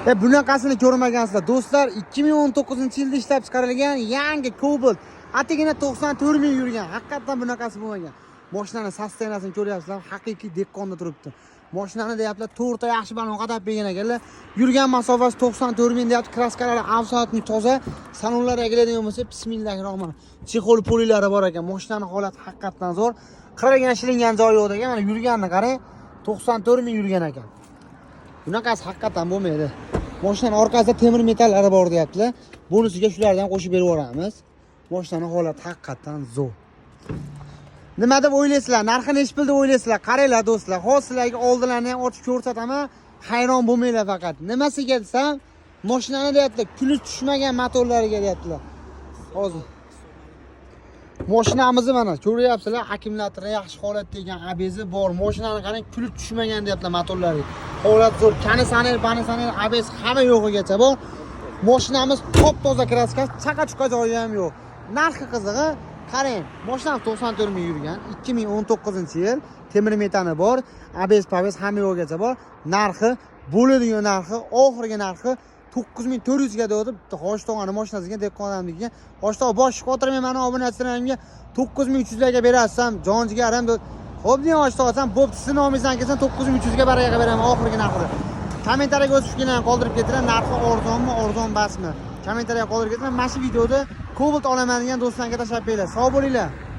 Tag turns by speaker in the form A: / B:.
A: Bunaqasini ko'rmagansizlar do'stlar. 2019-yilda ishlab chiqarilgan yangi Cobalt. Atigina 94 ming yurgan. Haqiqatan bunaqasi bo'lmagan. Mashinani sostenasini ko'ryapsizlar, haqiqiy dekkonda turibdi. Mashinani deyaptilar, to'rtta yaxshi balon qadab bergan ekanlar. Yurgan masofasi 94 ming deyapti. Kraskalari absolutni toza. Salonlar egiladigan bo'lsa, bismillahirrohmanir. Chexol polilari bor ekan. Mashinaning holati haqiqatan zo'r. Qirilgan shilingan joyi yo'q ekan. Mana yurganini qarang, 94 ming yurgan ekan. Bunaqasi haqiqatan bo'lmaydi. Mashinaning orqasida temir metallari bor deyaptilar. Bonusiga shularni ham qo'shib berib yuboramiz. Mashinaning holati haqiqatan zo'r. Nima deb o'ylaysizlar? Narxi necha pul deb o'ylaysizlar? Qaranglar do'stlar. Hozir sizlarga oldilarni ham ochib ko'rsataman. Hayron bo'lmanglar faqat. Nimasiga desam, mashinani deyaptilar, kulish tushmagan motorlariga deyaptilar. Hozir mashinamizni mana ko'ryapsizlar, akkumulyatori yaxshi holatda ekan, ABS bor. Mashinani qarang, kulib tushmagan deyaptilar motorlari. Holat zo'r. Kanisaner, banisaner, ABS hamma yo'g'igacha bor. Mashinamiz top-toza kraska, chaqa-chuqa joyi ham yo'q. Narxi qizig'i, qarang, mashinam 94 ming yurgan, 2019-yil, temir metani bor, ABS, PABS hamma yo'g'igacha bor. Narxi, bo'ladigan narxi, oxirgi narxi 9400 ga deb G'oshtog'ani mashinasiga dekkonamnikiga G'oshtog' bosh qotirmay meni obunachilarimga 9300 ga berasam, jonjigarim deb. Xo'p, degan G'oshtog'san, bo'pti, sizni nomingizdan kelsa 9300 ga baraga beraman oxirgi narxida. Kommentariyaga o'z fikringizni qoldirib ketiring, narxi arzonmi, arzon emasmi? Kommentariyaga qoldirib ketiring. Mana shu videoda Cobalt olaman degan do'stlarga tashlab beringlar. Sog' bo'linglar.